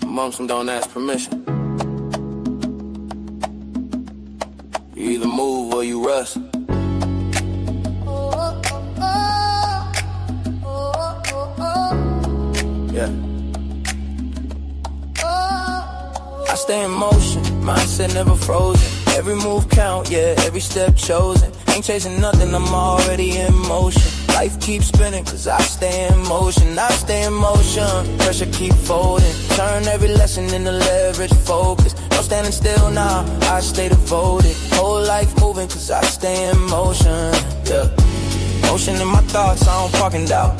Amongst them don't ask permission. You either move or you rust. Yeah. I stay in motion, mindset never frozen. Every move count, yeah, every step chosen. Ain't chasing nothing, I'm already in motion. Life keeps spinning, cause I stay in motion. I stay in motion, pressure keep folding. Turn every lesson into leverage, focus. No standing still now, I stay devoted. Whole life moving, cause I stay in motion, yeah. Motion in my thoughts, I don't park and doubt.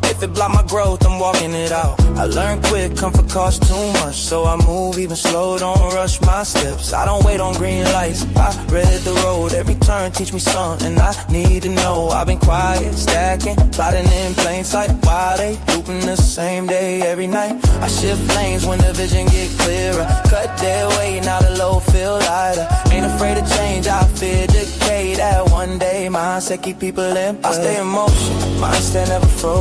If it block my growth, I'm walking it out. I learn quick, comfort costs too much, so I move even slow, don't rush my steps. I don't wait on green lights, I read the road. Every turn teach me something I need to know. I've been quiet, stacking, plotting in plain sight. Why they looping the same day every night? I shift lanes when the vision get clearer. Cut their way, now the low feel lighter. Ain't afraid of change, I fear decay. That one day mindset keep people in play. I stay in motion, mindset never frozen.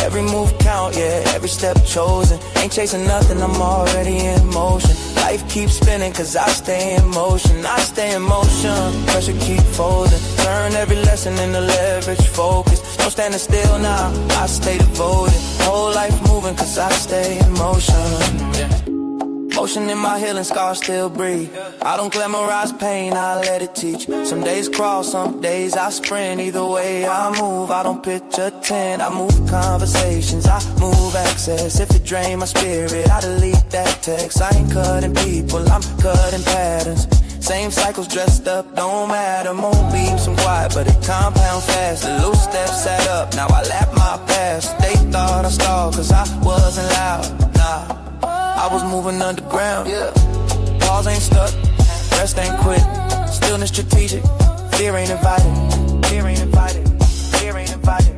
Every move count, yeah, every step chosen. Ain't chasing nothing, I'm already in motion. Life keeps spinning, cause I stay in motion. I stay in motion, pressure keep folding. Turn every lesson into leverage, focus. No standing still now, I stay devoted. Whole life moving, cause I stay in motion, yeah. Motion in my healing scars still breathe. I don't glamorize pain, I let it teach. Some days crawl, some days I sprint. Either way I move, I don't pitch a tent. I move conversations, I move access. If it drain my spirit, I delete that text. I ain't cutting people, I'm cutting patterns. Same cycles dressed up, don't matter. More beams, some quiet, but it compound fast. The loose steps set up, now I lap my past. They thought I stalled, cause I wasn't loud, nah. I was moving underground, yeah. Pause ain't stuck, rest ain't quit. Stillness strategic, fear ain't invited. Fear ain't invited, fear ain't invited.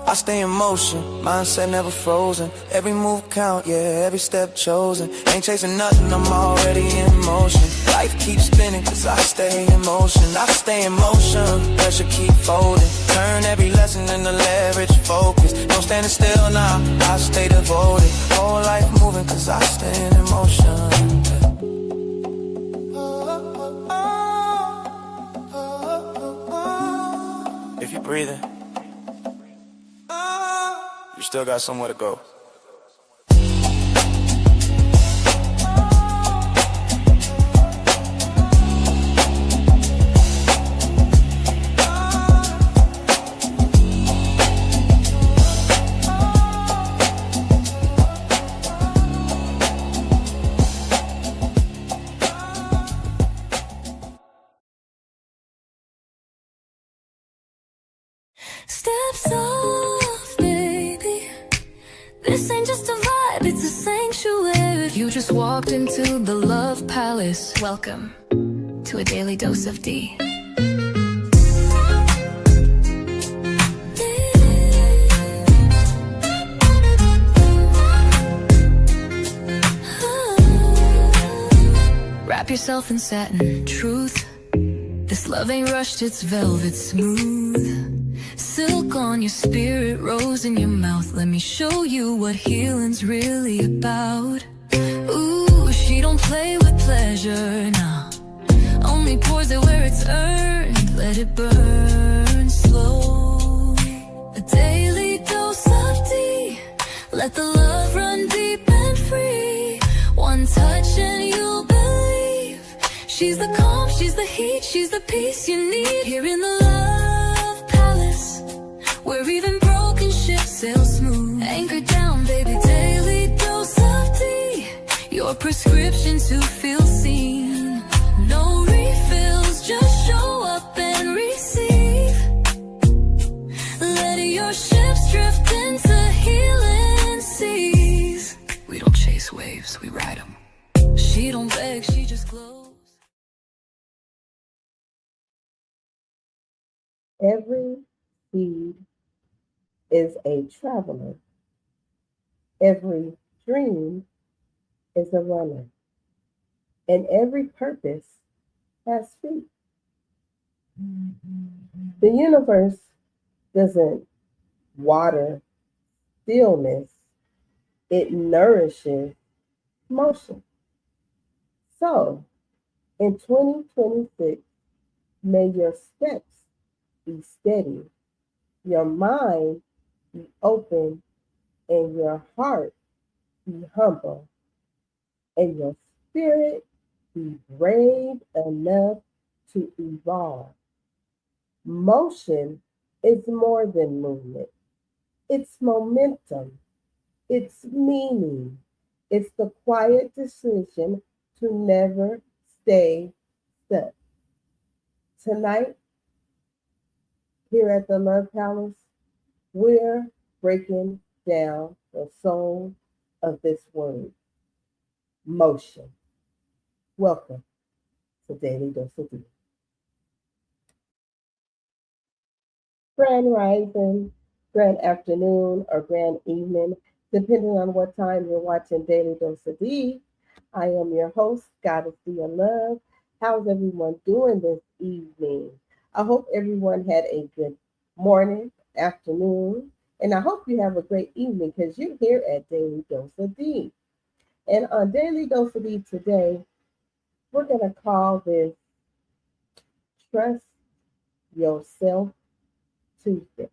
I stay in motion, mindset never frozen. Every move count, yeah, every step chosen. Ain't chasing nothing, I'm already in motion. Life keeps spinning, cause I stay in motion. I stay in motion, pressure keep folding. Turn every lesson into leverage, focus. No standing still now, I stay devoted. Whole life moving, cause I stay in motion. If you're breathing, you still got somewhere to go. Steps off, baby. This ain't just a vibe, it's a sanctuary. You just walked into the love palace. Welcome to a daily dose of D. Wrap yourself in satin, truth. This love ain't rushed, it's velvet smooth. Silk on your spirit, rose in your mouth. Let me show you what healing's really about. Ooh, she don't play with pleasure, nah. Only pours it where it's earned. Let it burn slow. A daily dose of D. Let the love run deep and free. One touch and you'll believe. She's the calm, she's the heat, she's the peace you need. Here in the love palace, where even broken ships sail smooth. Anchor down, baby, daily dose of D. Your prescription to feel seen. No refills, just show up and receive. Let your ships drift into healing seas. We don't chase waves, we ride them. She don't beg, she just glows. Every seed is a traveler. Every dream is a runner. And every purpose has feet. The universe doesn't water, stillness, it nourishes motion. So, in 2026, may your steps be steady, your mind be open, and your heart be humble, and your spirit be brave enough to evolve. Motion is more than movement, it's momentum, it's meaning, it's the quiet decision to never stay stuck. Tonight, here at the Love Palace, we're breaking down the soul of this word, motion. Welcome to Daily Dose of D. Grand rising, grand afternoon, or grand evening, depending on what time you're watching Daily Dose of D. I am your host, Goddess D of Love. How's everyone doing this evening? I hope everyone had a good morning, afternoon, and I hope you have a great evening because you're here at Daily Dose of D. And on Daily Dose of D today, we're going to call this Trust Yourself Tuesday.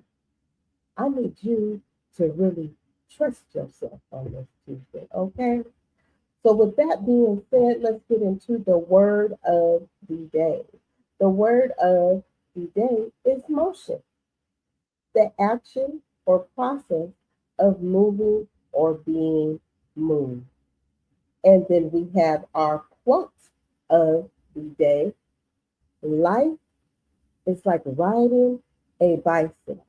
I need you to really trust yourself on this Tuesday, okay? So, with that being said, let's get into the word of the day. The word of the day is motion, the action or process of moving or being moved. And then we have our quote of the day. Life is like riding a bicycle.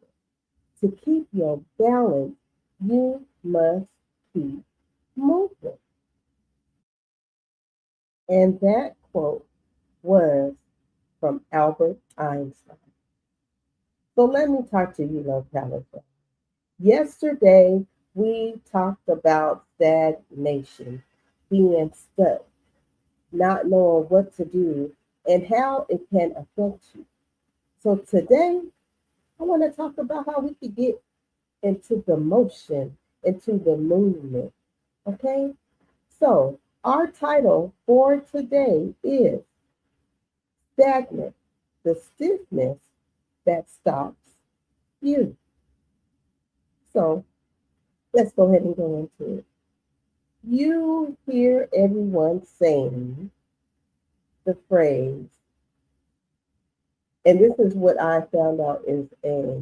To keep your balance, you must keep moving. And that quote was from Albert Einstein. So let me talk to you, Love Palace. Yesterday, we talked about stagnation, being stuck, not knowing what to do, and how it can affect you. So today, I want to talk about how we could get into the motion, into the movement. Okay? So, our title for today is Stagnant, the stiffness that stops you. So, let's go ahead and go into it. You hear everyone saying the phrase, and this is what I found out is a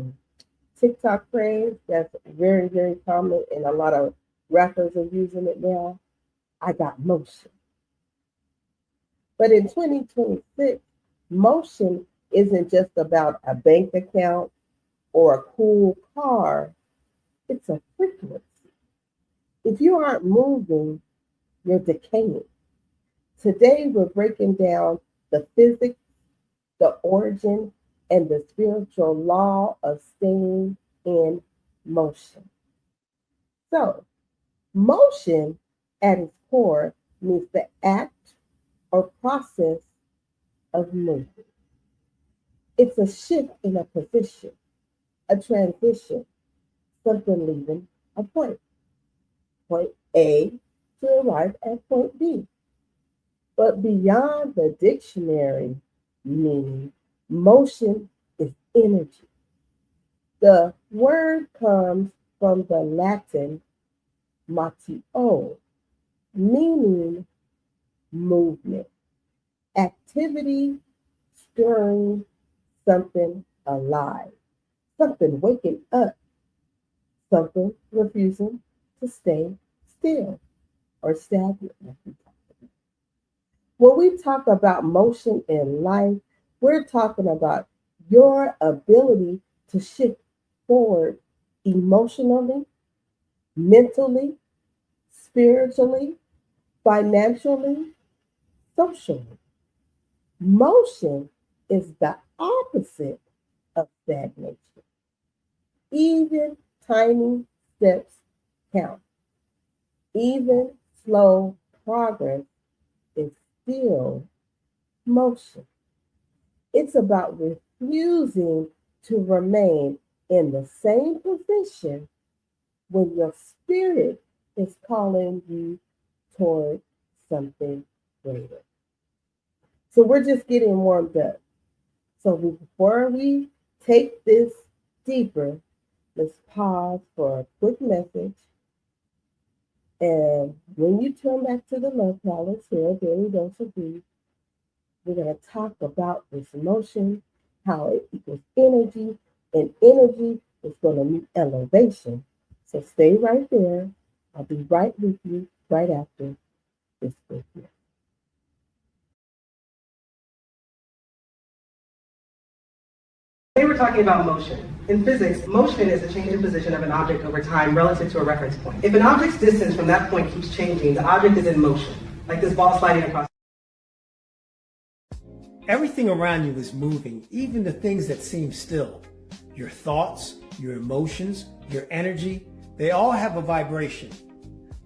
TikTok phrase that's very, very common, and a lot of rappers are using it now. I got motion. But in 2026, motion isn't just about a bank account or a cool car, it's a frequency. If you aren't moving, you're decaying. Today, we're breaking down the physics, the origin, and the spiritual law of staying in motion. So, motion at its core means the act or process of movement. It's a shift in a position, a transition, something leaving a point A to arrive at point B. But beyond the dictionary meaning, motion is energy. The word comes from the Latin motio, meaning movement, activity, stirring something alive, something waking up, something refusing to stay still or stagnant. When we talk about motion in life, we're talking about your ability to shift forward emotionally, mentally, spiritually, financially, socially. Motion is the opposite of stagnation. Even tiny steps count. Even slow progress is still motion. It's about refusing to remain in the same position when your spirit is calling you toward something greater. So we're just getting warmed up. So before we take this deeper, let's pause for a quick message. And when you turn back to the Love Palace here, Daily Dose of Beef, we're going to talk about this emotion, how it equals energy, and energy is going to meet elevation. So stay right there. I'll be right with you right after this break here. Today we're talking about motion. In physics, motion is the change in position of an object over time relative to a reference point. If an object's distance from that point keeps changing, the object is in motion, like this ball sliding across. Everything around you is moving, even the things that seem still. Your thoughts, your emotions, your energy, they all have a vibration.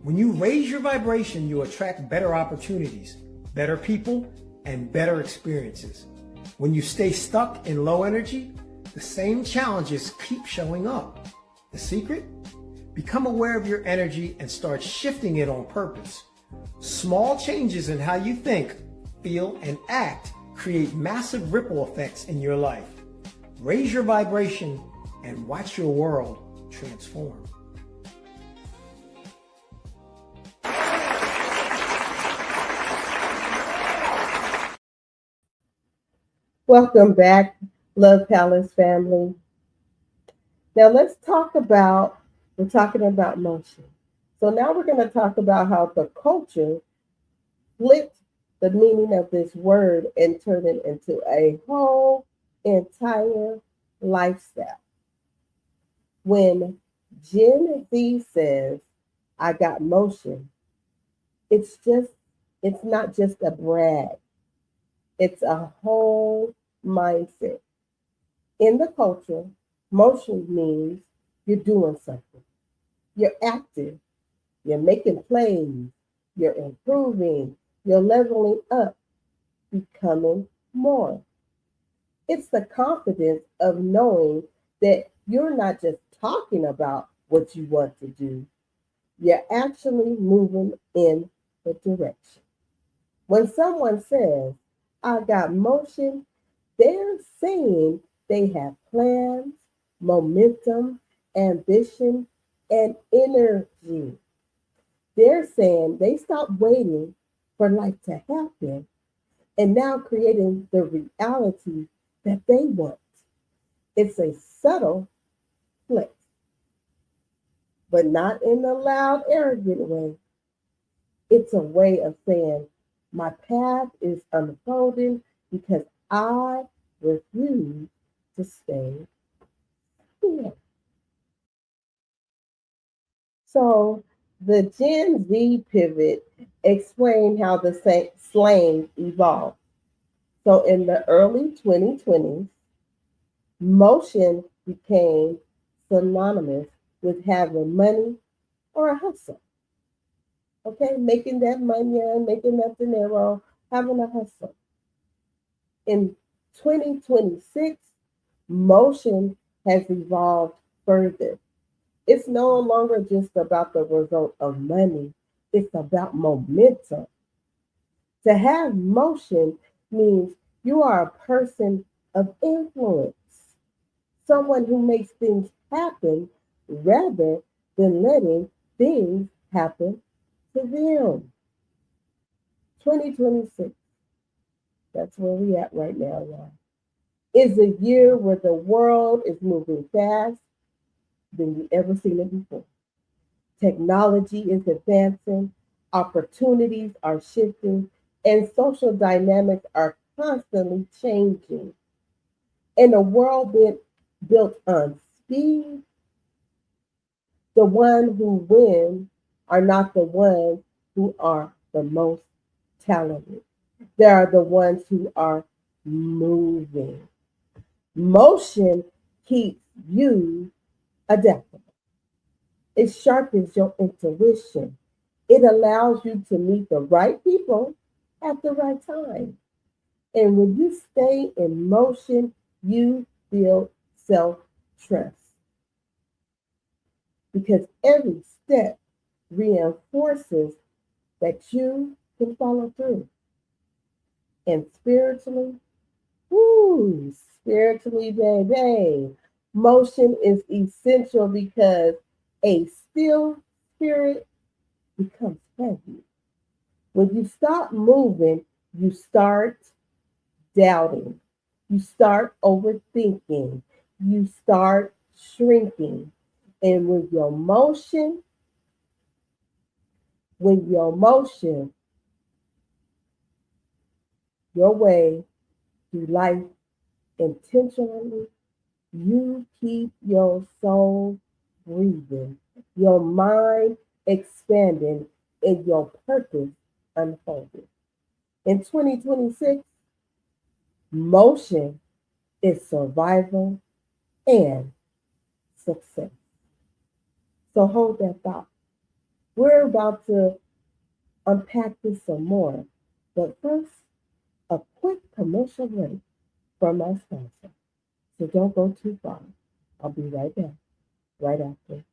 When you raise your vibration, you attract better opportunities, better people, and better experiences. When you stay stuck in low energy, the same challenges keep showing up. The secret? Become aware of your energy and start shifting it on purpose. Small changes in how you think, feel, and act create massive ripple effects in your life. Raise your vibration and watch your world transform. Welcome back, Love Palace family. Now let's talk about, we're talking about motion. So now we're going to talk about how the culture flipped the meaning of this word and turned it into a whole entire lifestyle. When Gen Z says, I got motion, it's not just a brag. It's a whole mindset. In the culture, motion means you're doing something. You're active. You're making plays. You're improving. You're leveling up, becoming more. It's the confidence of knowing that you're not just talking about what you want to do. You're actually moving in the direction. When someone says, I got motion, they're saying they have plans, momentum, ambition, and energy. They're saying they stopped waiting for life to happen and now creating the reality that they want. It's a subtle flex, but not in a loud, arrogant way. It's a way of saying, my path is unfolding because I refuse to stay here. So the Gen Z pivot explained how the slang evolved. So in the early 2020s, motion became synonymous with having money or a hustle. Okay, making that money, making that dinero, having a hustle. In 2026, motion has evolved further. It's no longer just about the result of money, it's about momentum. To have motion means you are a person of influence, someone who makes things happen rather than letting things happen to them. 2026, that's where we at right now, y'all, is a year where the world is moving fast than you ever seen it before. Technology is advancing, opportunities are shifting, and social dynamics are constantly changing. In a world built on speed, the ones who win are not the ones who are the most talented. They are the ones who are moving. Motion keeps you adaptable. It sharpens your intuition. It allows you to meet the right people at the right time. And when you stay in motion, you build self trust. because every step reinforces that you can follow through. And spiritually, woo, spiritually, baby, motion is essential because a still spirit becomes heavy. When you stop moving, you start doubting, you start overthinking, you start shrinking. And with your motion, your way through life intentionally, you keep your soul breathing, your mind expanding, and your purpose unfolding. In 2026, motion is survival and success. So hold that thought. We're about to unpack this some more. But first, a quick commercial break from our sponsor. So don't go too far. I'll be right back, right after.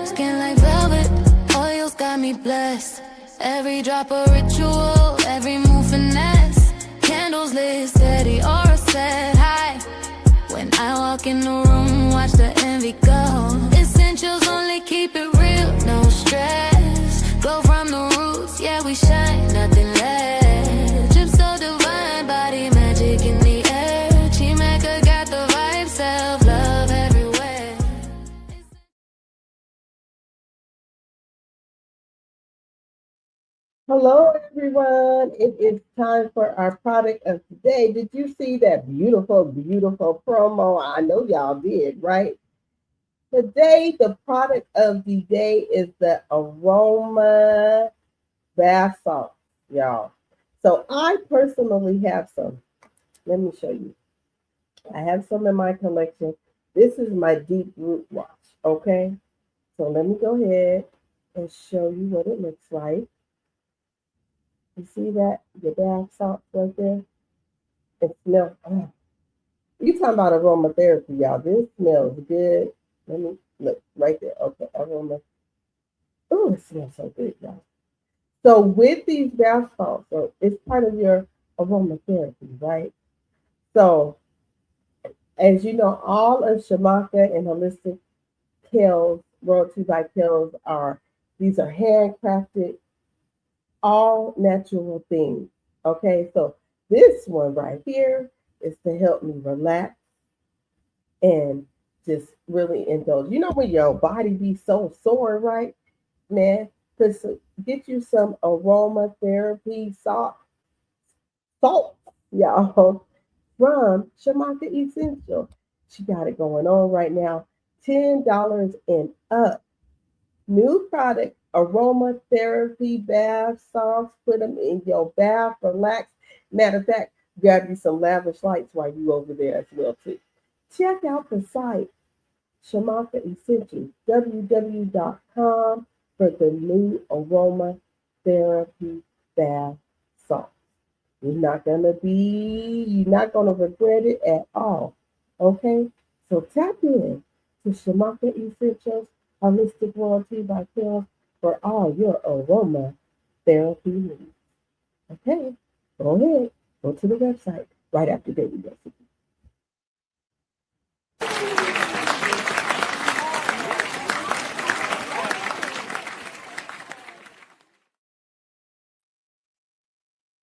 Skin like velvet, oils got me blessed. Every drop a ritual, every move finesse. Candles lit steady, aura set high. When I walk in the room, watch the envy go. Essentials only keep it real, no stress. Glow from the roots, yeah we shine, nothing less. Drip so divine, body magic in the air. Chimeka got the vibe, self-love everywhere. Hello, everyone. It is time for our product of today. Did you see that beautiful, beautiful promo? I know y'all did, right? Today, the product of the day is the aroma bath salt, y'all. So I personally have some. Let me show you. I have some in my collection. This is my deep root wash, okay? So let me go ahead and show you what it looks like. You see that? The bath salt right there? It smells, oh. You talking about aromatherapy, y'all. This smells good. Let me look right there. Okay, aroma. Oh, it smells so good, y'all. So with these bath salts, so it's part of your aromatherapy, right? So as you know, all of Shamaka and Holistic Kills, Royalty by Kills these are handcrafted, all natural things. Okay, so this one right here is to help me relax and just really indulge. You know when your body be so sore, right? Man, just get you some aromatherapy salt, y'all, from Shamaka Essential. She got it going on right now. $10 and up. New product, aromatherapy bath salts. Put them in your bath, relax. Matter of fact, grab you some lavish lights while you over there as well too. Check out the site, Shamaka Essentials, www.com for the new aromatherapy bath salt. You're not gonna regret it at all. Okay? So tap in to Shamaka Essentials, Holistic Royalty by Kim for all your aroma therapy needs. Okay, go ahead, go to the website right after Daily Recipe.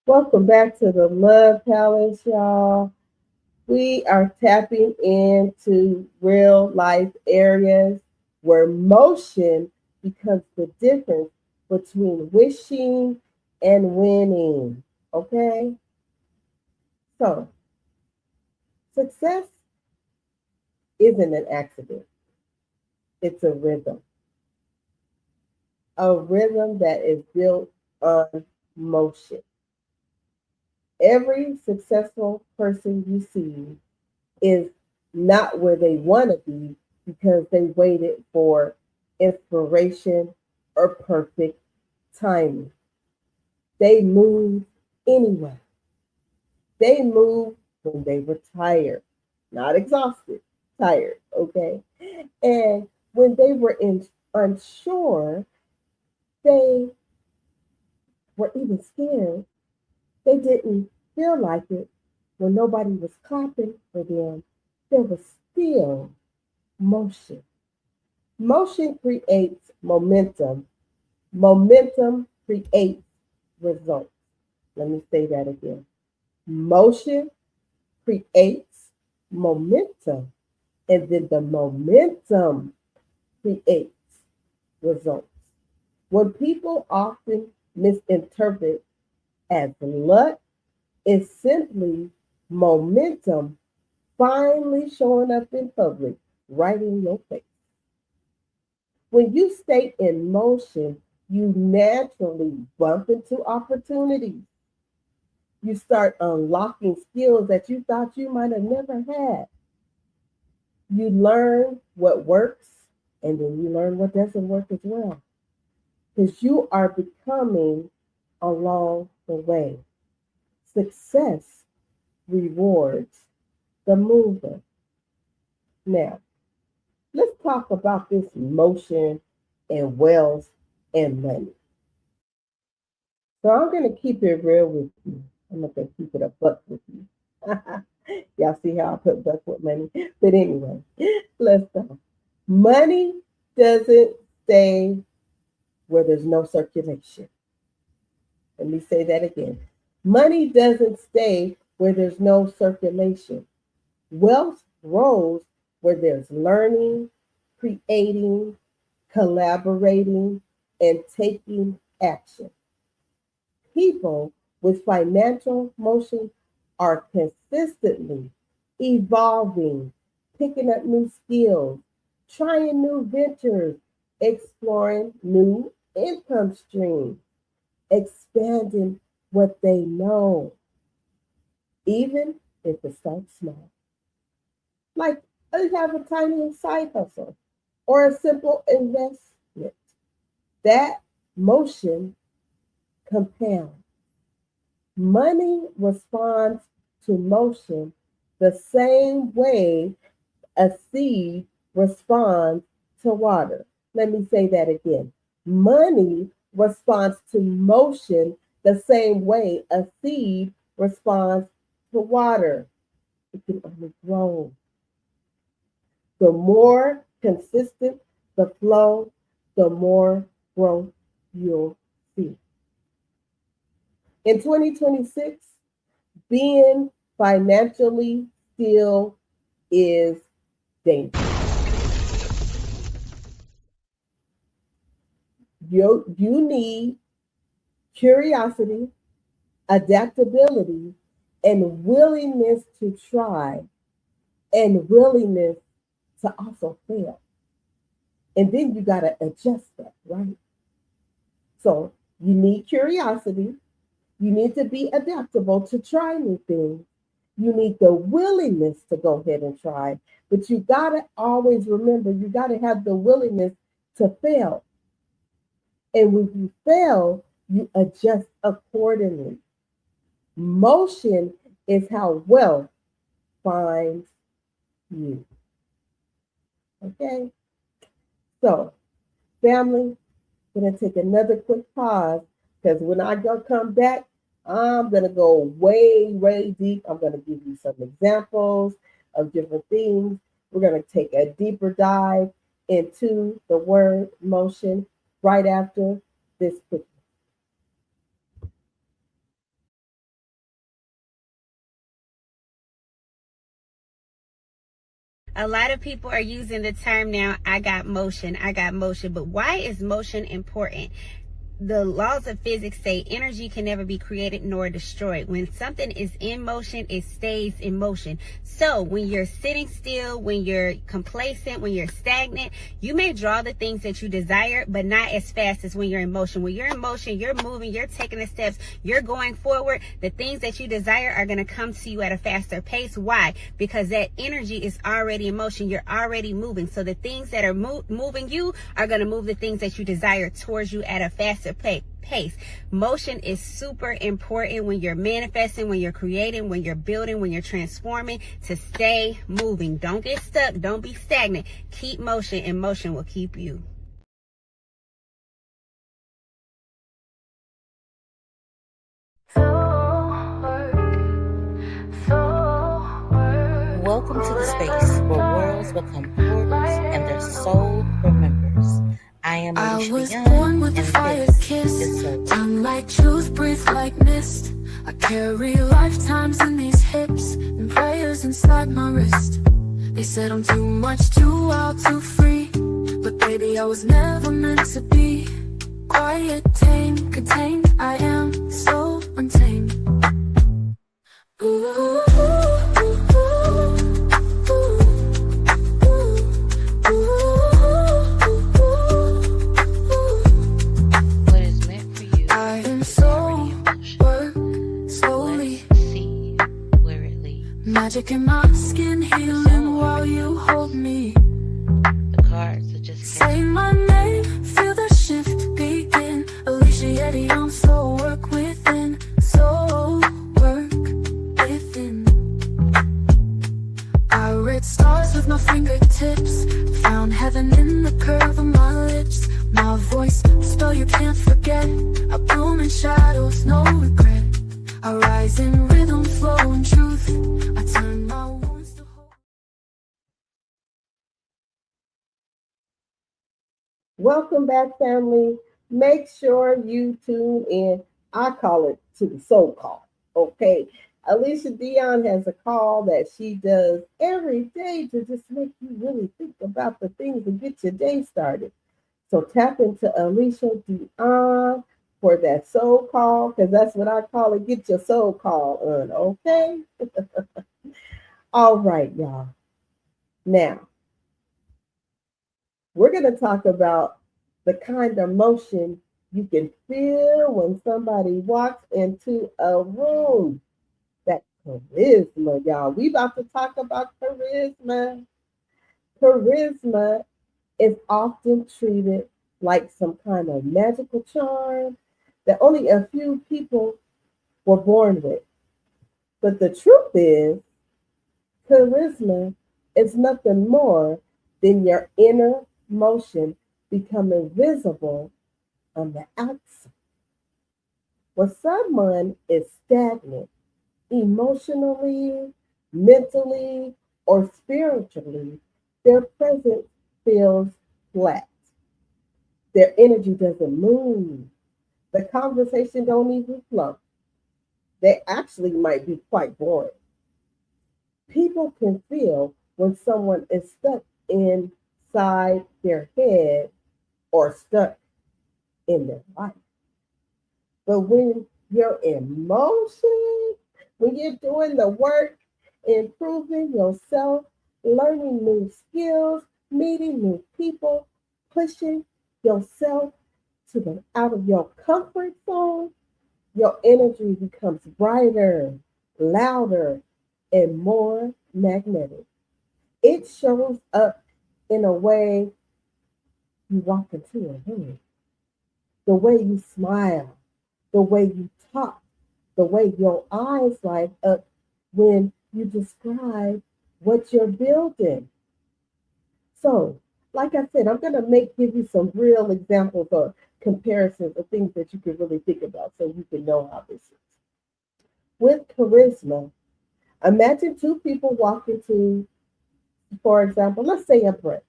Welcome back to the Love Palace, y'all. We are tapping into real life areas where motion becomes the difference between wishing and winning. Okay? So, success isn't an accident, it's a rhythm that is built on motion. Every successful person you see is not where they want to be because they waited for inspiration or perfect timing. They move anyway. They moved when they were tired, not exhausted, tired, okay? And when they were unsure, they were even scared. They didn't feel like it. When nobody was clapping for them, there was still motion. Motion creates momentum. Momentum creates results. Let me say that again. Motion creates momentum, and then the momentum creates results. When people often misinterpret as luck, it's simply momentum finally showing up in public, right in your face. When you stay in motion, you naturally bump into opportunities. You start unlocking skills that you thought you might have never had. You learn what works, and then you learn what doesn't work as well. Because you are becoming along the way. Success rewards the mover. Now, let's talk about this motion and wealth and money. So I'm going to keep it real with you. I'm not going to keep it a buck with you. Y'all see how I put buck with money? But anyway, let's go. Money doesn't stay where there's no circulation. Let me say that again. Money doesn't stay where there's no circulation. Wealth grows where there's learning, creating, collaborating, and taking action. People with financial motion are consistently evolving, picking up new skills, trying new ventures, exploring new income streams, expanding what they know, even if it starts small. Like you have a tiny side hustle or a simple investment. That motion compounds. Money responds to motion the same way a seed responds to water. Let me say that again. Money responds to motion the same way a seed responds to water. It can only grow. The more consistent the flow, the more growth you'll see. In 2026, being financially still is dangerous. You need curiosity, adaptability, and willingness to try, and willingness to also fail. And then you got to adjust that, right? So you need curiosity. You need to be adaptable to try new things. You need the willingness to go ahead and try. But you got to always remember, you got to have the willingness to fail. And when you fail, you adjust accordingly. Motion is how wealth finds you. Okay? So, family, I'm going to take another quick pause because when I come back, I'm going to go way deep. I'm going to give you some examples of different things. We're going to take a deeper dive into the word motion right after this quick. A lot of people are using the term now, I got motion, but why is motion important? the laws of physics say energy can never be created nor destroyed. When something is in motion, it stays in motion. So when you're sitting still, when you're complacent, when you're stagnant, you may draw the things that you desire, but not as fast as when you're in motion. When you're in motion, you're moving, you're taking the steps, you're going forward. The things that you desire are going to come to you at a faster pace. Why? Because that energy is already in motion. You're already moving. So the things that are moving you are going to move the things that you desire towards you at a faster pace. Motion is super important when you're manifesting, when you're creating, when you're building, when you're transforming, to stay moving. Don't get stuck. Don't be stagnant. Keep motion, and motion will keep you. Welcome to the space where worlds become portals and their soul remembers. I am Alicia was Young, born with a and fire this kiss, is Soul. tongue like truth, breathe like mist. I carry lifetimes in these hips and prayers inside my wrist. They said I'm too much, too wild, too free, but baby, I was never meant to be. Quiet, tame, contained, I am so untamed. Ooh. What is meant for you I am is so already in motion. work slowly. Let's see where it leads. Magic in my skin, healing while you hold me. The cards are just Say my name, feel the shift begin. Alicia Yeti, I'm so work within. So work within. I read stars with my fingertips, found heaven in the curve of my lips. My voice, a spell you can't forget. I bloom in shadows, no regret. I rise in rhythm, flow, and truth. I turn my wounds to hope. Welcome back, family. Make sure you tune in. I call it to the soul call. Okay. Alicia Dion has a call that she does every day to just make you really think about the things and get your day started. So tap into Alicia Dion for that soul call, because that's what I call it. Get your soul call on, okay? All right, y'all. Now, we're going to talk about the kind of emotion you can feel when somebody walks into a room. That charisma, y'all. We about to talk about charisma. Charisma is often treated like some kind of magical charm that only a few people were born with. But the truth is, charisma is nothing more than your inner motion becoming visible on the outside. When someone is stagnant emotionally, mentally, or spiritually, their presence feels flat. Their energy doesn't move. The conversation don't even flow. They actually might be quite boring. People can feel when someone is stuck inside their head or stuck in their life. But when you're in motion, when you're doing the work, improving yourself, learning new skills, meeting new people, pushing yourself to the out of your comfort zone, your energy becomes brighter, louder, and more magnetic. It shows up in a way you walk into a room, the way you smile, the way you talk, the way your eyes light up when you describe what you're building. So, like I said, I'm going to give you some real examples or comparisons of things that you can really think about so you can know how this is. With charisma, imagine two people walk into, for example, let's say a brunch.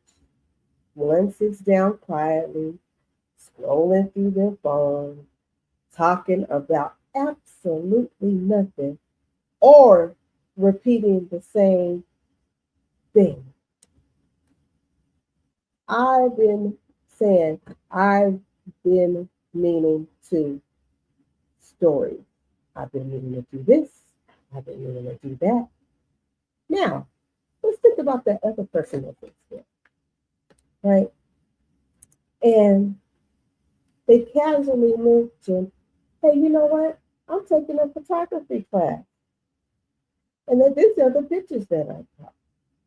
One sits down quietly, scrolling through their phone, talking about absolutely nothing, or repeating the same thing. I've been saying, I've been meaning to stories. I've been meaning to do this. I've been meaning to do that. Now, let's think about that other person that's there, right? And they casually mention, hey, you know what? I'm taking a photography class. And then these are the pictures that I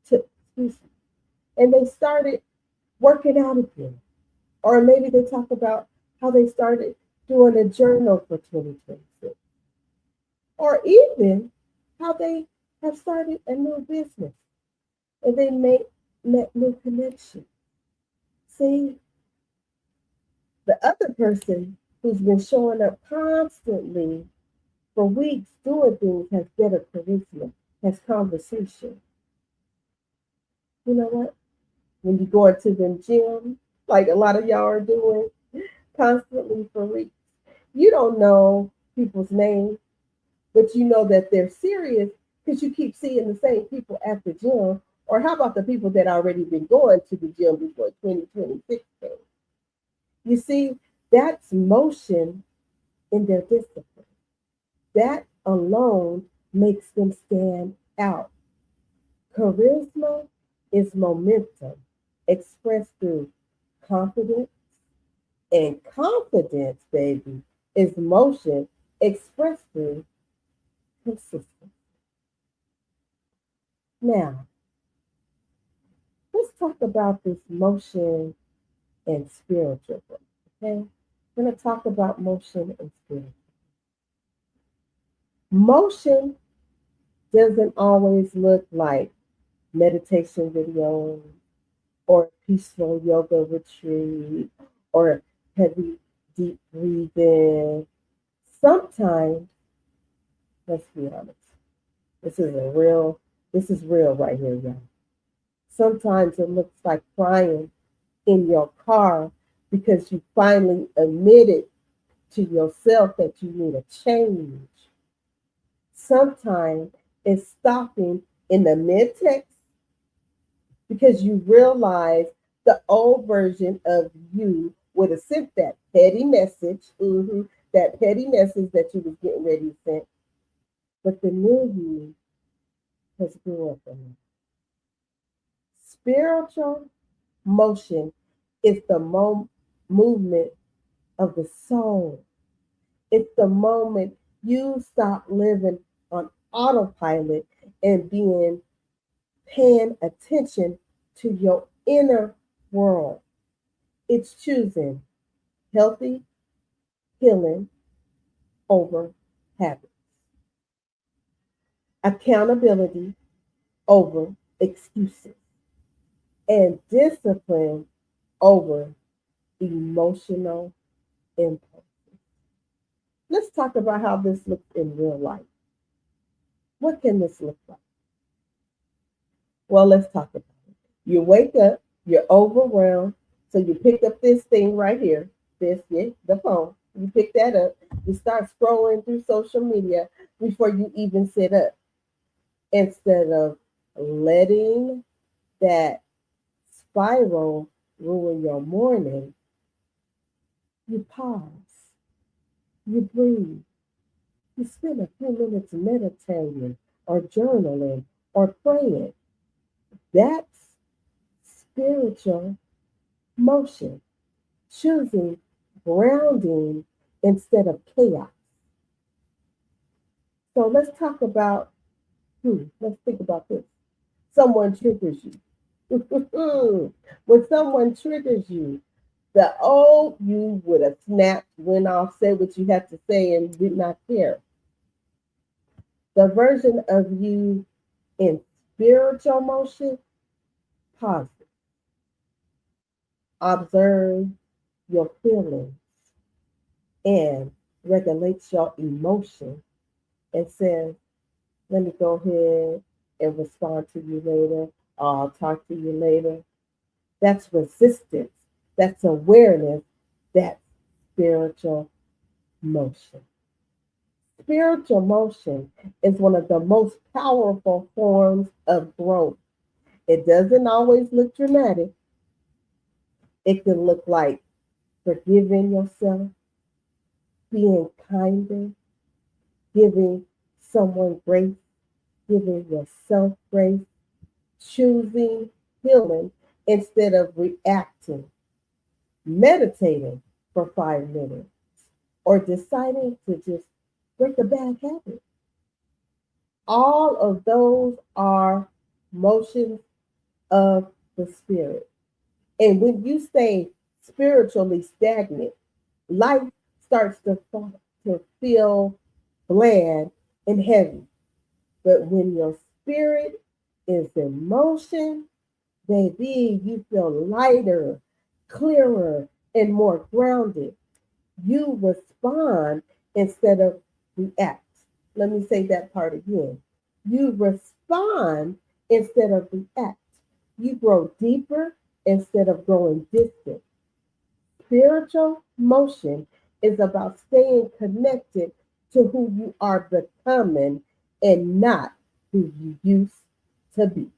took. Excuse me. And they started working out again. Or maybe they talk about how they started doing a journal for 2026. Or even how they have started a new business and they met new connections. See, the other person who's been showing up constantly for weeks doing things has better charisma, has conversation. You know what? When you go into them gym, like a lot of y'all are doing constantly for weeks, you don't know people's names, but you know that they're serious because you keep seeing the same people at the gym. Or how about the people that already been going to the gym before 2026 came? You see, that's motion in their discipline. That alone makes them stand out. Charisma is momentum expressed through confidence, and confidence, baby, is motion expressed through consistency. Now, let's talk about this motion and spiritual growth. Okay, we're going to talk about motion and spiritual. Motion doesn't always look like meditation videos or peaceful yoga retreat or heavy deep breathing. Sometimes, let's be honest, this is real right here, y'all. Sometimes it looks like crying in your car because you finally admitted to yourself that you need a change. Sometimes it's stopping in the mid-text because you realize the old version of you would have sent that petty message, that petty message that you was getting ready to send. But the new you has grew up in it. Spiritual motion is the movement of the soul. It's the moment you stop living on autopilot and paying attention to your inner world. It's choosing healthy healing over habits, accountability over excuses, and discipline over emotional impulse. Let's talk about how this looks in real life. What can this look like? Well, let's talk about it. You wake up, you're overwhelmed, so you pick up this thing right here, the phone. You pick that up, you start scrolling through social media before you even sit up. Instead of letting that spiral ruin your morning, you pause, you breathe, you spend a few minutes meditating or journaling or praying. That's spiritual motion, choosing grounding instead of chaos. So let's think about this. Someone triggers you. When someone triggers you, the old you would have snapped, went off, said what you had to say, and did not care. The version of you in spiritual motion, pause it, observe your feelings, and regulates your emotion and says, let me go ahead and respond to you later. I'll talk to you later. That's resistance. That's awareness. That's spiritual motion. Spiritual motion is one of the most powerful forms of growth. It doesn't always look dramatic. It can look like forgiving yourself being kinder, giving someone grace, giving yourself grace, choosing healing instead of reacting, meditating for 5 minutes, or deciding to just break a bad habit. All of those are motions of the spirit. And when you stay spiritually stagnant, life starts to feel bland and heavy. But when your spirit is in motion, baby, you feel lighter, clearer, and more grounded. You respond instead of react. Let me say that part again. You respond instead of react. You grow deeper instead of growing distant. Spiritual motion is about staying connected to who you are becoming and not who you used to be.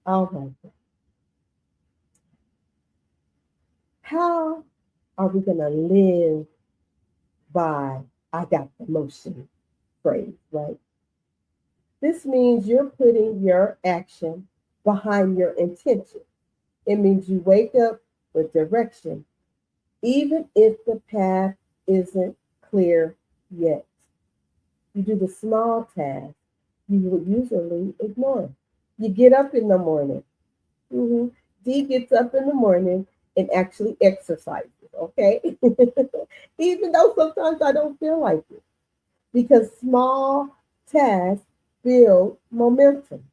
All right. How are we going to live by I got the motion phrase, right? This means you're putting your action behind your intention. It means you wake up with direction, even if the path isn't clear yet. You do the small tasks you would usually ignore. You get up in the morning. Mhm. D gets up in the morning and actually exercises, okay? Even though sometimes I don't feel like it, because small tasks build momentum.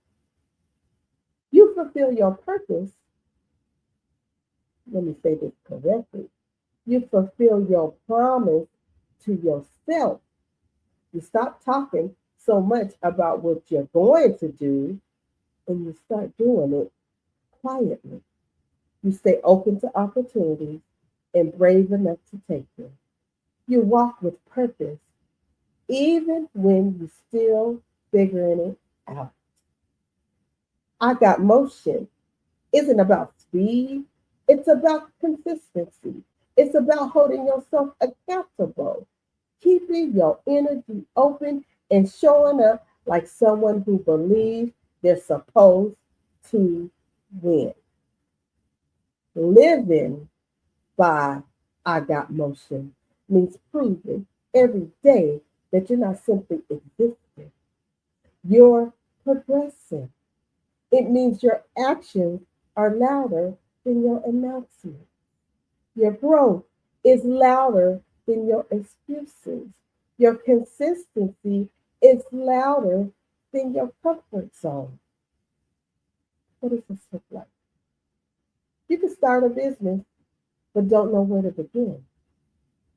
You fulfill your purpose. Let me say this correctly. You fulfill your promise to yourself. You stop talking so much about what you're going to do and you start doing it quietly. You stay open to opportunities and brave enough to take them. You walk with purpose even when you're still figuring it out. I got motion isn't about speed, it's about consistency. It's about holding yourself accountable, keeping your energy open, and showing up like someone who believes they're supposed to win. Living by I got motion means proving every day that you're not simply existing, you're progressing. It means your actions are louder than your announcement. Your growth is louder than your excuses. Your consistency is louder than your comfort zone. What does this look like? You can start a business but don't know where to begin.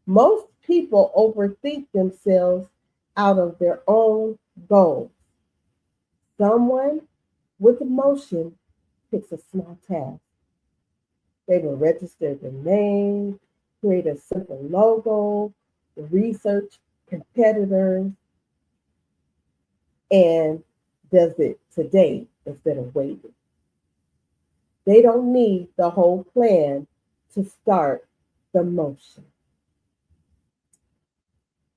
Most people overthink themselves out of their own goals. Someone with emotion picks a small task. They will register the name, create a simple logo, research competitors, and does it today instead of waiting. They don't need the whole plan to start the motion.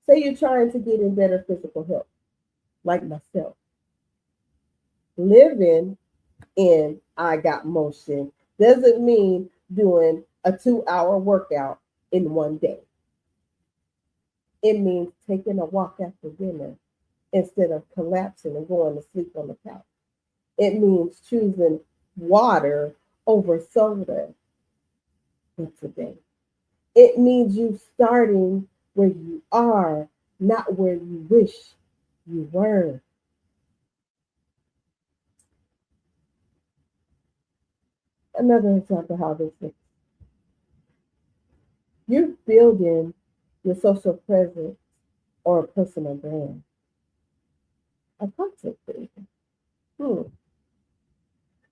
Say you're trying to get in better physical health, like myself. Living in I got motion doesn't mean doing a 2 hour workout in one day. It means taking a walk after dinner instead of collapsing and going to sleep on the couch. It means choosing water over soda for today. It means you starting where you are, not where you wish you were. Another example how this looks. You're building your social presence or a personal brand. A content creator. Hmm.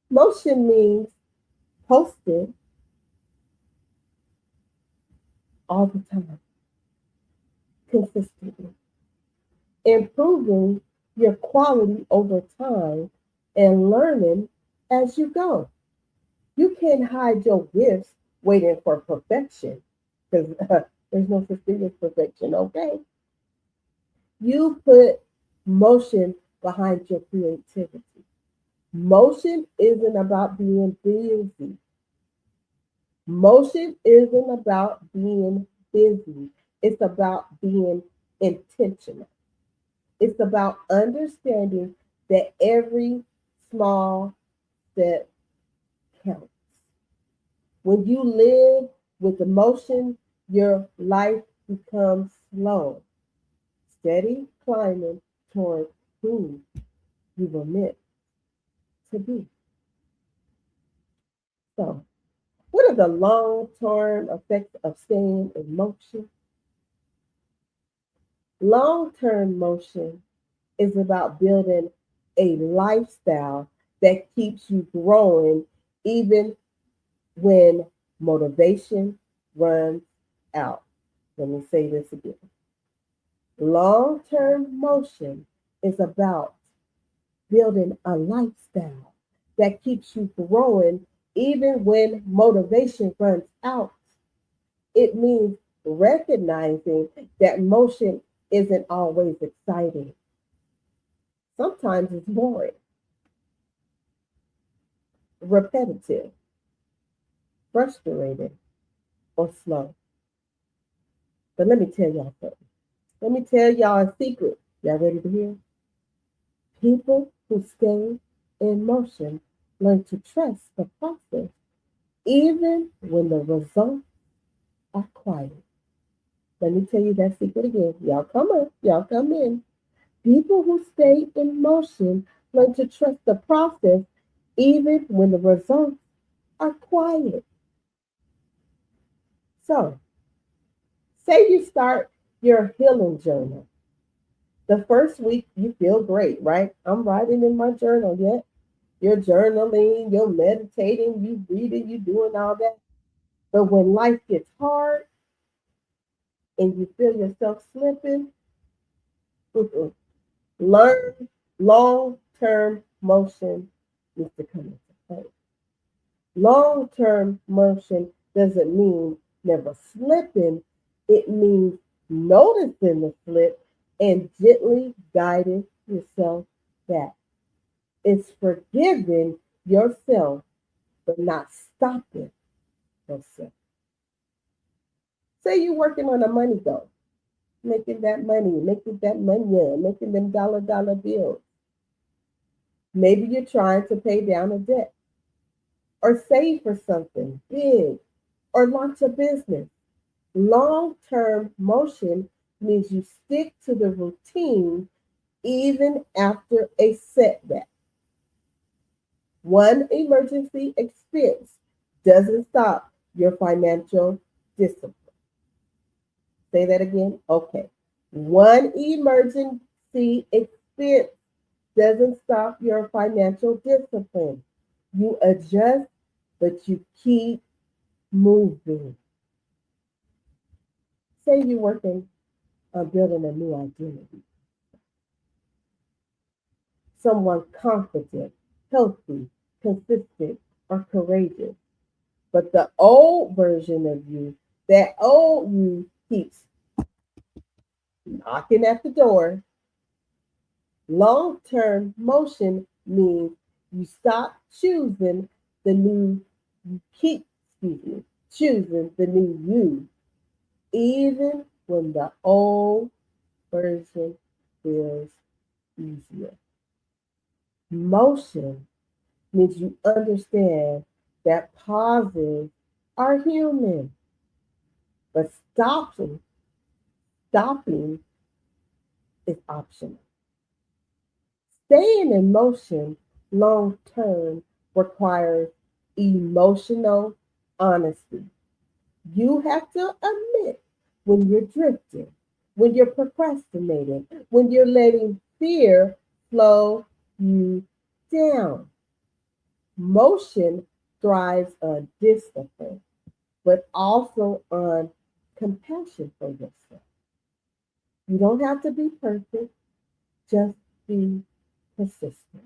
Motion means posting all the time, consistently, improving your quality over time and learning as you go. You can't hide your gifts waiting for perfection, because there's no such thing as perfection, okay? You put motion behind your creativity. Motion isn't about being busy. Motion isn't about being busy. It's about being intentional. It's about understanding that every small step counts. When you live with emotion, your life becomes slow, steady climbing toward who you were meant to be. So, what are the long term effects of staying in motion? Long term motion is about building a lifestyle that keeps you growing even when motivation runs out. Let me say this again. Long term motion is about building a lifestyle that keeps you growing even when motivation runs out. It means recognizing that motion isn't always exciting. Sometimes it's boring, repetitive, frustrating, or slow. But let me tell y'all something. Let me tell y'all a secret. Y'all ready to hear? People who stay in motion learn to trust the process even when the results are quiet. Let me tell you that secret again. Y'all come on. Y'all come in. People who stay in motion learn to trust the process even when the results are quiet. So, say you start your healing journal. The first week you feel great, right? I'm writing in my journal yet. You're journaling, you're meditating, you reading, you doing all that. But when life gets hard and you feel yourself slipping, learn long-term motion needs to come into play. Long-term motion doesn't mean never slipping. It means noticing the slip and gently guiding yourself back. It's forgiving yourself, but not stopping yourself. Say you're working on a money goal, making that money, making them dollar bills. Maybe you're trying to pay down a debt or save for something big or launch a business. Long term motion means you stick to the routine even after a setback. One emergency expense doesn't stop your financial discipline. Say that again? Okay. One emergency expense doesn't stop your financial discipline. You adjust, but you keep moving. Say you're working on building a new identity, someone confident, healthy, consistent, or courageous. But the old version of you, that old you keeps knocking at the door. Long term motion means you stop choosing the new, you keep, choosing the new you, even when the old version feels easier. Motion means you understand that pauses are human, but stopping is optional. Staying in motion long term requires emotional honesty. You have to admit when you're drifting, when you're procrastinating, when you're letting fear slow you down. Motion thrives on discipline, but also on compassion for yourself. You don't have to be perfect, just be persistent.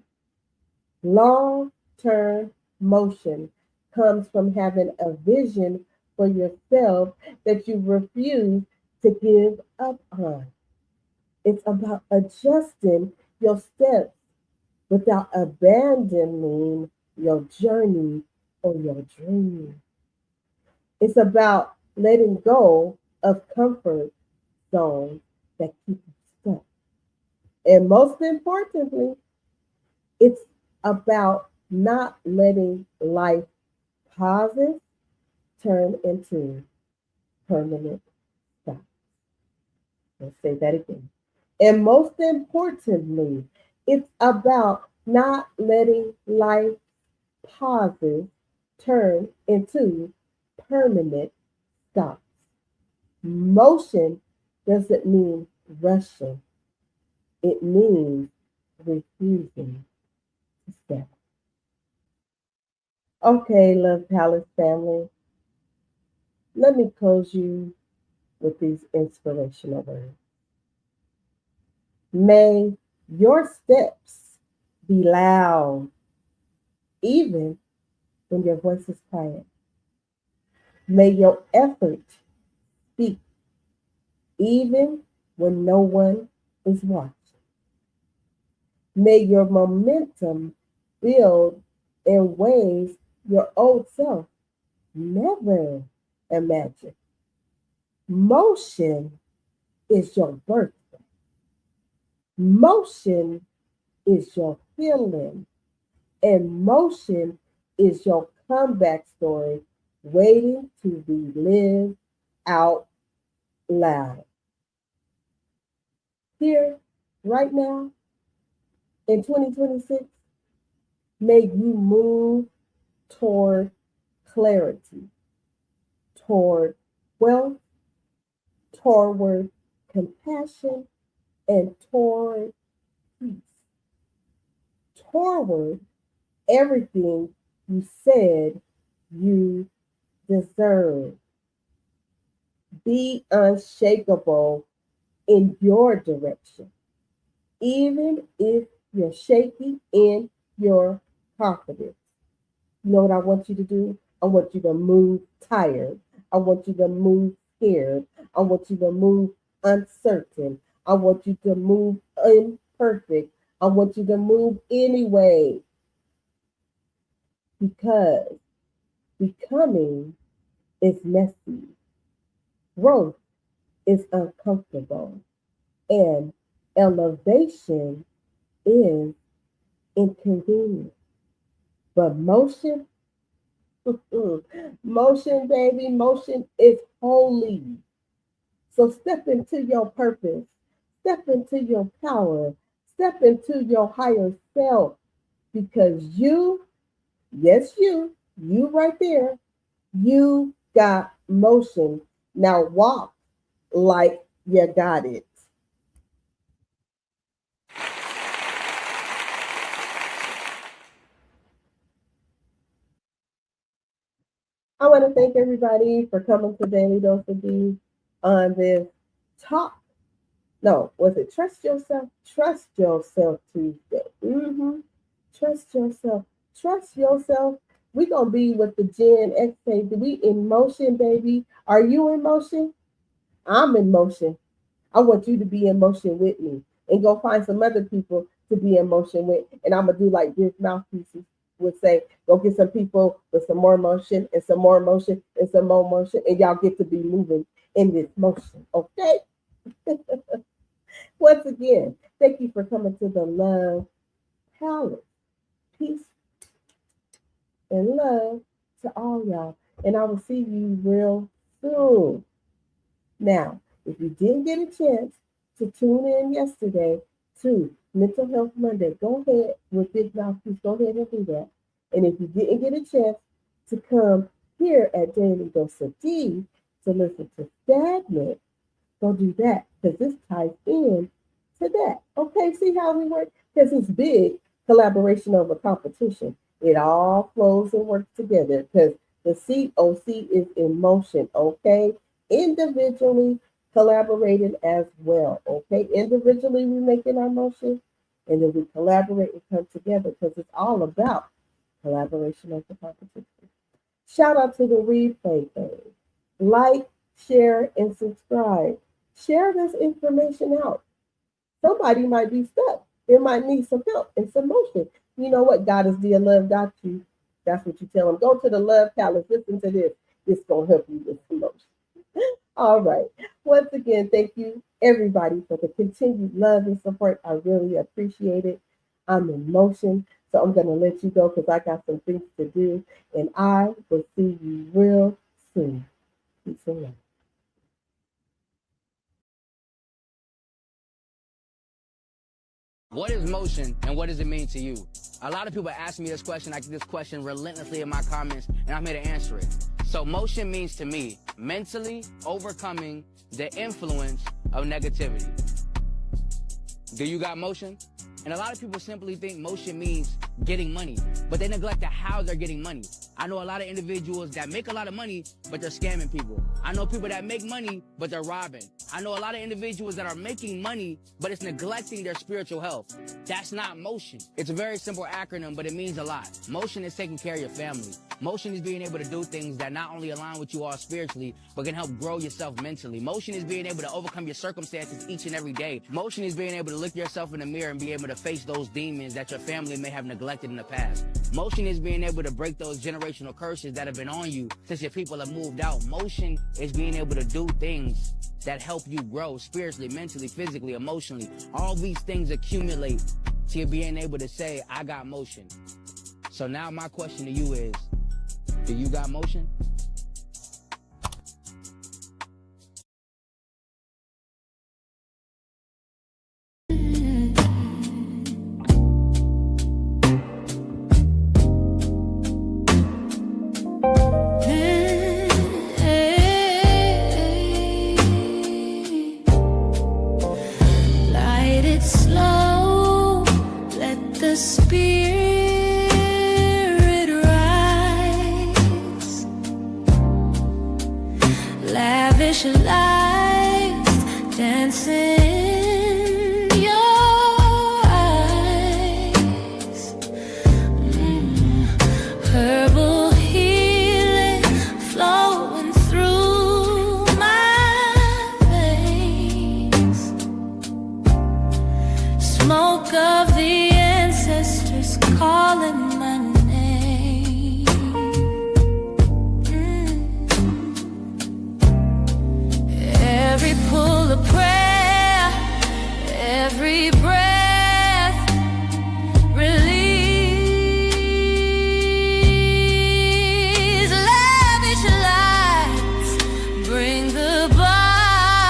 Long term motion comes from having a vision for yourself that you refuse to give up on. It's about adjusting your steps without abandoning your journey or your dream. It's about letting go of comfort zones that keep you stuck. And most importantly, it's about not letting life pauses turn into permanent stops. Let's say that again. And most importantly, it's about not letting life pauses turn into permanent stops. Motion doesn't mean rushing, it means refusing to step. Okay, Love Palace family, let me close you with these inspirational words. May your steps be loud, even when your voice is quiet. May your effort speak, even when no one is watching. May your momentum build in ways your old self never imagined. Motion is your birthday. Motion is your healing. And motion is your comeback story waiting to be lived out loud. Here, right now, in 2026, may you move toward clarity, toward wealth, toward compassion, and toward peace, toward everything you said you deserve. Be unshakable in your direction, even if you're shaky in your confidence. You know what I want you to do? I want you to move tired. I want you to move scared. I want you to move uncertain. I want you to move imperfect. I want you to move anyway because becoming is messy. Growth is uncomfortable. And elevation is inconvenient. But motion, motion, baby, motion is holy. So step into your purpose, step into your power, step into your higher self because you, yes, you right there, you got motion. Now walk like you got it. I want to thank everybody for coming to Daily Dose of D on this talk. No, was it Trust Yourself? Trust Yourself Tuesday. Trust yourself. Trust yourself. We're going to be with the Gen X. We in motion, baby. Are you in motion? I'm in motion. I want you to be in motion with me and go find some other people to be in motion with. And I'm going to do like this mouthpieces would say, go get some people with some more motion and some more motion and some more motion. And y'all get to be moving in this motion. Okay? Once again, thank you for coming to the Love Palace. Peace and love to all y'all. And I will see you real soon. Now, if you didn't get a chance to tune in yesterday to Mental Health Monday, go ahead with Big Mouthpiece. Go ahead and do that. And if you didn't get a chance to come here at Daily Dose of D to listen to Stagnant, go do that because this ties in to that. Okay, see how we work? Because it's big collaboration over competition. It all flows and works together because the COC is in motion. Okay, individually collaborating as well. Okay, individually we making our motion, and then we collaborate and come together because it's all about collaboration over competition. Shout out to the replay thing. Like, share, and subscribe. Share this information out. Somebody might be stuck. They might need some help and some motion. You know what? God is dear, love got you. That's what you tell them. Go to the Love Palace. Listen to this. This is going to help you with some motion. All right. Once again, thank you, everybody, for the continued love and support. I really appreciate it. I'm in motion. So I'm going to let you go because I got some things to do. And I will see you real soon. Peace and love. What is motion and what does it mean to you? A lot of people ask me this question. I get this question relentlessly in my comments, and I'm here to answer it. So motion means to me mentally overcoming the influence of negativity. Do you got motion? And a lot of people simply think motion means getting money, but they neglect how they're getting money. I know a lot of individuals that make a lot of money, but they're scamming people. I know people that make money, but they're robbing. I know a lot of individuals that are making money, but it's neglecting their spiritual health. That's not motion. It's a very simple acronym, but it means a lot. Motion is taking care of your family. Motion is being able to do things that not only align with you all spiritually, but can help grow yourself mentally. Motion is being able to overcome your circumstances each and every day. Motion is being able to look yourself in the mirror and be able to face those demons that your family may have neglected in the past. Motion is being able to break those generational curses that have been on you since your people have moved out. Motion is being able to do things that help you grow spiritually, mentally, physically, emotionally. All these things accumulate to you being able to say, I got motion. So now my question to you is, do you got motion? Light it slow, let the spirit rise. Lavish lights dancing in your eyes. Herbal healing flowing through my veins. Smoke of the ancestors calling my name. Every pull of prayer, every breath release. Lavish lights bring the body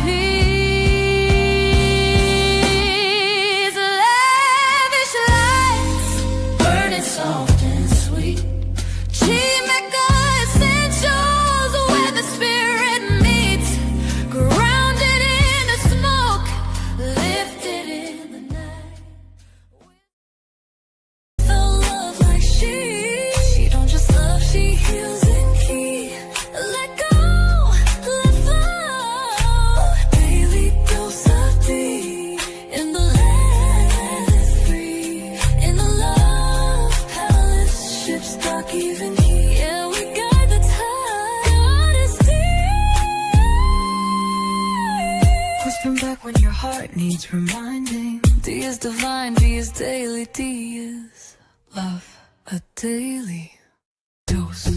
peace. Lavish lights burning soft and sweet. Chemical essentials where the spirit meets. Grounded in the smoke, lifted in the night. The love like she don't just love, she heals and keep. Let go, let flow. Daily dose of tea in the land is free. In the love palace, ships dock even here. Yeah, we got the tide. God is deep. Whispering back when your heart needs reminding. D is divine, D is daily, D is love, a daily dose.